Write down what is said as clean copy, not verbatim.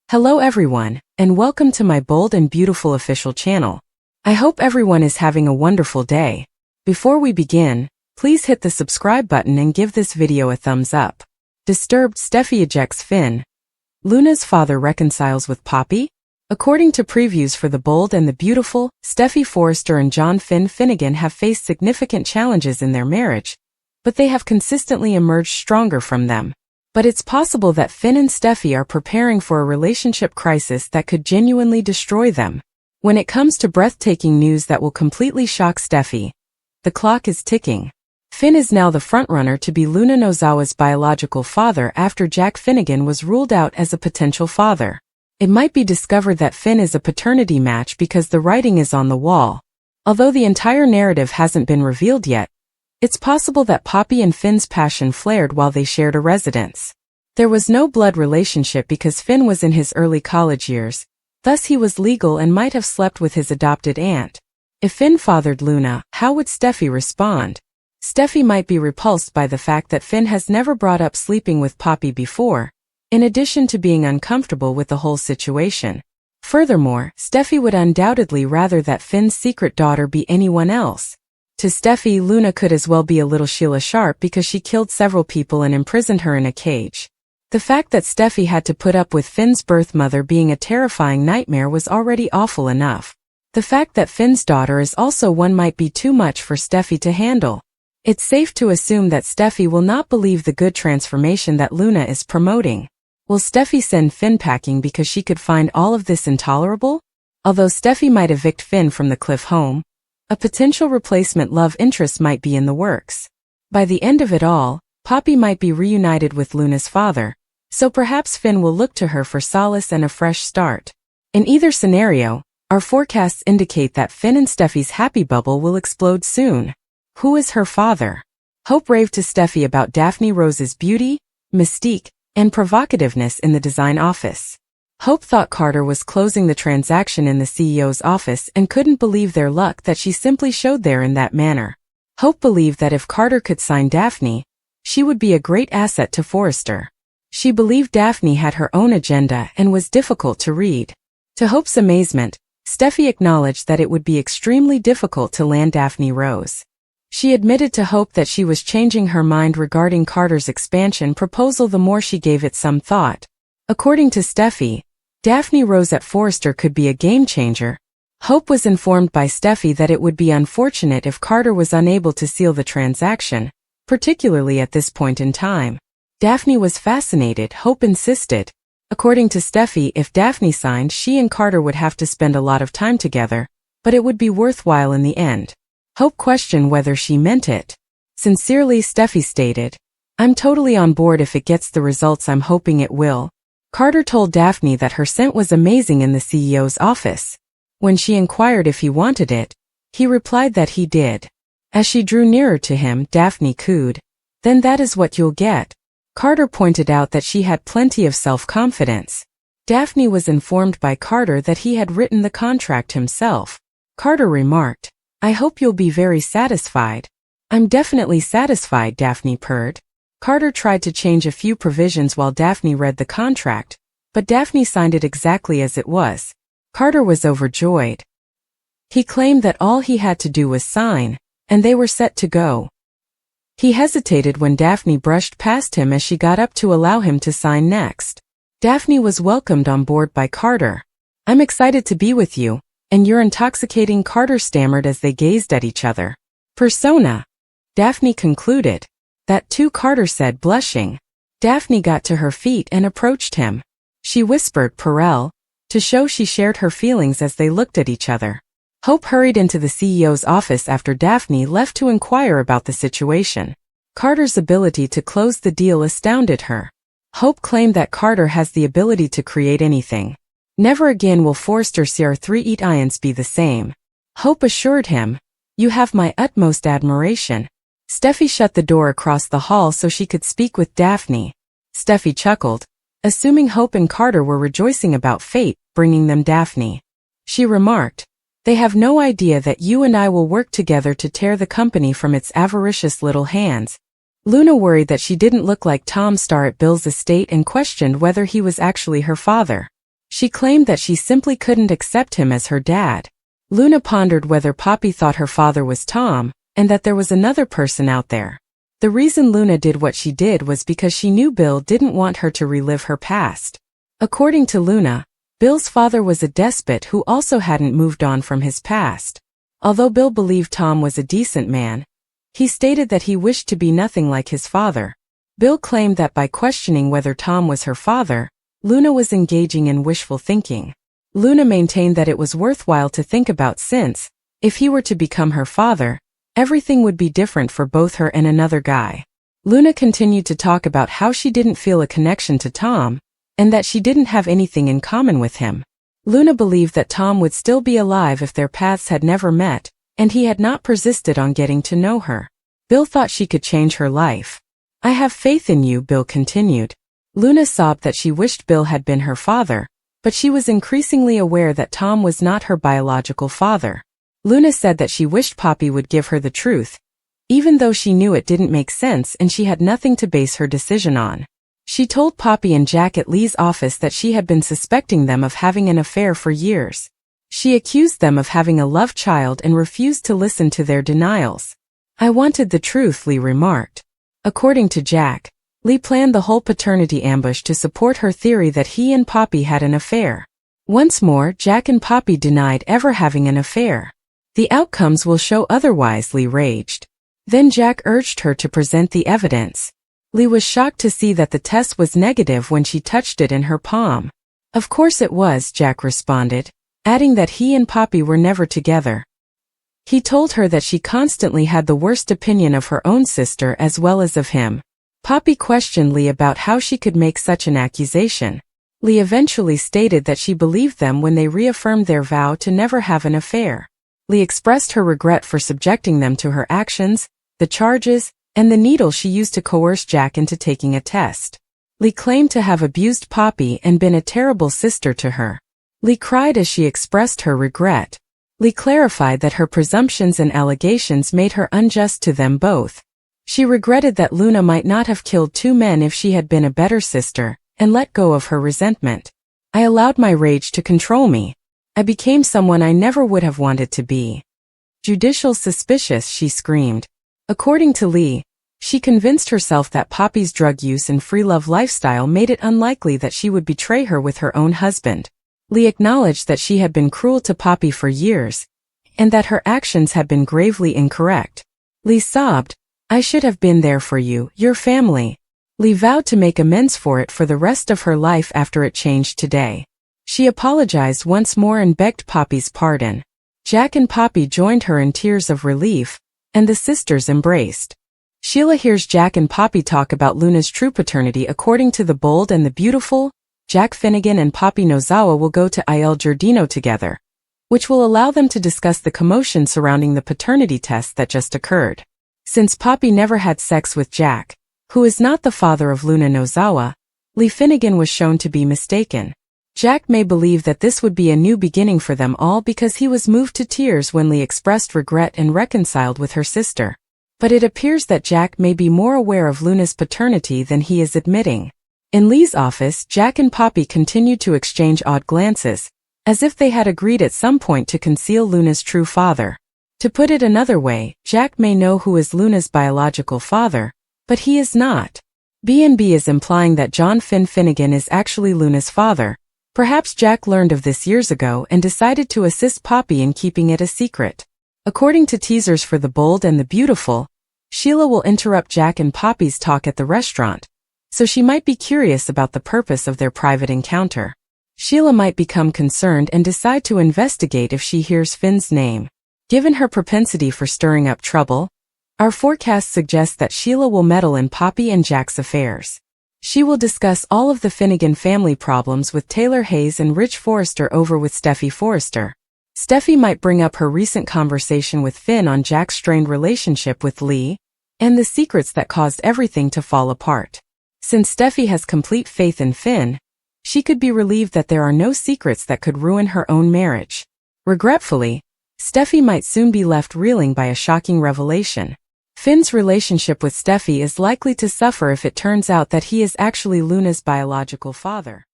Hello everyone, and welcome to my bold and beautiful official channel. I hope everyone is having a wonderful day. Before we begin, please hit the subscribe button and give this video a thumbs up. Disturbed, Steffy ejects Finn. Luna's father reconciles with Poppy? According to previews for The Bold and the Beautiful, Steffy Forrester and John Finn Finnegan have faced significant challenges in their marriage, but they have consistently emerged stronger from them. But it's possible that Finn and Steffy are preparing for a relationship crisis that could genuinely destroy them. When it comes to breathtaking news that will completely shock Steffy, the clock is ticking. Finn is now the frontrunner to be Luna Nozawa's biological father after Jack Finnegan was ruled out as a potential father. It might be discovered that Finn is a paternity match because the writing is on the wall. Although the entire narrative hasn't been revealed yet, it's possible that Poppy and Finn's passion flared while they shared a residence. There was no blood relationship because Finn was in his early college years, thus he was legal and might have slept with his adopted aunt. If Finn fathered Luna, how would Steffy respond? Steffy might be repulsed by the fact that Finn has never brought up sleeping with Poppy before, in addition to being uncomfortable with the whole situation. Furthermore, Steffy would undoubtedly rather that Finn's secret daughter be anyone else. To Steffy, Luna could as well be a little Sheila Sharp because she killed several people and imprisoned her in a cage. The fact that Steffy had to put up with Finn's birth mother being a terrifying nightmare was already awful enough. The fact that Finn's daughter is also one might be too much for Steffy to handle. It's safe to assume that Steffy will not believe the good transformation that Luna is promoting. Will Steffy send Finn packing because she could find all of this intolerable? Although Steffy might evict Finn from the Cliff home, a potential replacement love interest might be in the works. By the end of it all, Poppy might be reunited with Luna's father, so perhaps Finn will look to her for solace and a fresh start. In either scenario, our forecasts indicate that Finn and Steffy's happy bubble will explode soon. Who is her father? Hope raved to Steffy about Daphne Rose's beauty, mystique, and provocativeness in the design office. Hope thought Carter was closing the transaction in the CEO's office and couldn't believe their luck that she simply showed there in that manner. Hope believed that if Carter could sign Daphne, she would be a great asset to Forrester. She believed Daphne had her own agenda and was difficult to read. To Hope's amazement, Steffy acknowledged that it would be extremely difficult to land Daphne Rose. She admitted to Hope that she was changing her mind regarding Carter's expansion proposal the more she gave it some thought. According to Steffy, Daphne Rose at Forrester could be a game-changer. Hope was informed by Steffy that it would be unfortunate if Carter was unable to seal the transaction, particularly at this point in time. Daphne was fascinated, Hope insisted. According to Steffy, if Daphne signed, she and Carter would have to spend a lot of time together, but it would be worthwhile in the end. Hope questioned whether she meant it. Sincerely, Steffy stated, "I'm totally on board if it gets the results I'm hoping it will." Carter told Daphne that her scent was amazing in the CEO's office. When she inquired if he wanted it, he replied that he did. As she drew nearer to him, Daphne cooed, "Then that is what you'll get." Carter pointed out that she had plenty of self-confidence. Daphne was informed by Carter that he had written the contract himself. Carter remarked, "I hope you'll be very satisfied." "I'm definitely satisfied," Daphne purred. Carter tried to change a few provisions while Daphne read the contract, but Daphne signed it exactly as it was. Carter was overjoyed. He claimed that all he had to do was sign, and they were set to go. He hesitated when Daphne brushed past him as she got up to allow him to sign next. Daphne was welcomed on board by Carter. "I'm excited to be with you, and you're intoxicating," Carter stammered as they gazed at each other. "Persona," Daphne concluded. "That too," Carter said, blushing. Daphne got to her feet and approached him. She whispered "Perel," to show she shared her feelings as they looked at each other. Hope hurried into the CEO's office after Daphne left to inquire about the situation. Carter's ability to close the deal astounded her. Hope claimed that Carter has the ability to create anything. Never again will Forrester CR3 be the same. Hope assured him, "You have my utmost admiration." Steffy shut the door across the hall so she could speak with Daphne. Steffy chuckled, assuming Hope and Carter were rejoicing about fate bringing them Daphne. She remarked, "They have no idea that you and I will work together to tear the company from its avaricious little hands." Luna worried that she didn't look like Tom Star at Bill's estate and questioned whether he was actually her father. She claimed that she simply couldn't accept him as her dad. Luna pondered whether Poppy thought her father was Tom, and that there was another person out there. The reason Luna did what she did was because she knew Bill didn't want her to relive her past. According to Luna, Bill's father was a despot who also hadn't moved on from his past. Although Bill believed Tom was a decent man, he stated that he wished to be nothing like his father. Bill claimed that by questioning whether Tom was her father, Luna was engaging in wishful thinking. Luna maintained that it was worthwhile to think about since, if he were to become her father, everything would be different for both her and another guy. Luna continued to talk about how she didn't feel a connection to Tom, and that she didn't have anything in common with him. Luna believed that Tom would still be alive if their paths had never met, and he had not persisted on getting to know her. Bill thought she could change her life. "I have faith in you," Bill continued. Luna sobbed that she wished Bill had been her father, but she was increasingly aware that Tom was not her biological father. Luna said that she wished Poppy would give her the truth, even though she knew it didn't make sense and she had nothing to base her decision on. She told Poppy and Jack at Lee's office that she had been suspecting them of having an affair for years. She accused them of having a love child and refused to listen to their denials. "I wanted the truth," Lee remarked. According to Jack, Lee planned the whole paternity ambush to support her theory that he and Poppy had an affair. Once more, Jack and Poppy denied ever having an affair. "The outcomes will show otherwise," Lee raged. Then Jack urged her to present the evidence. Lee was shocked to see that the test was negative when she touched it in her palm. "Of course it was," Jack responded, adding that he and Poppy were never together. He told her that she constantly had the worst opinion of her own sister as well as of him. Poppy questioned Lee about how she could make such an accusation. Lee eventually stated that she believed them when they reaffirmed their vow to never have an affair. Lee expressed her regret for subjecting them to her actions, the charges, and the needle she used to coerce Jack into taking a test. Lee claimed to have abused Poppy and been a terrible sister to her. Lee cried as she expressed her regret. Lee clarified that her presumptions and allegations made her unjust to them both. She regretted that Luna might not have killed two men if she had been a better sister, and let go of her resentment. "I allowed my rage to control me. I became someone I never would have wanted to be. Judicial suspicious," she screamed. According to Lee, she convinced herself that Poppy's drug use and free love lifestyle made it unlikely that she would betray her with her own husband. Lee acknowledged that she had been cruel to Poppy for years, and that her actions had been gravely incorrect. Lee sobbed, "I should have been there for you, your family." Lee vowed to make amends for it for the rest of her life after it changed today. She apologized once more and begged Poppy's pardon. Jack and Poppy joined her in tears of relief, and the sisters embraced. Sheila hears Jack and Poppy talk about Luna's true paternity. According to The Bold and the Beautiful, Jack Finnegan and Poppy Nozawa will go to Il Giardino together, which will allow them to discuss the commotion surrounding the paternity test that just occurred. Since Poppy never had sex with Jack, who is not the father of Luna Nozawa, Lee Finnegan was shown to be mistaken. Jack may believe that this would be a new beginning for them all because he was moved to tears when Lee expressed regret and reconciled with her sister. But it appears that Jack may be more aware of Luna's paternity than he is admitting. In Lee's office, Jack and Poppy continued to exchange odd glances, as if they had agreed at some point to conceal Luna's true father. To put it another way, Jack may know who is Luna's biological father, but he is not. B&B is implying that John Finnegan is actually Luna's father. Perhaps Jack learned of this years ago and decided to assist Poppy in keeping it a secret. According to teasers for The Bold and the Beautiful, Sheila will interrupt Jack and Poppy's talk at the restaurant, so she might be curious about the purpose of their private encounter. Sheila might become concerned and decide to investigate if she hears Finn's name. Given her propensity for stirring up trouble, our forecast suggests that Sheila will meddle in Poppy and Jack's affairs. She will discuss all of the Finnegan family problems with Taylor Hayes and Rich Forrester over with Steffy Forrester. Steffy might bring up her recent conversation with Finn on Jack's strained relationship with Lee, and the secrets that caused everything to fall apart. Since Steffy has complete faith in Finn, she could be relieved that there are no secrets that could ruin her own marriage. Regretfully, Steffy might soon be left reeling by a shocking revelation. Finn's relationship with Steffy is likely to suffer if it turns out that he is actually Luna's biological father.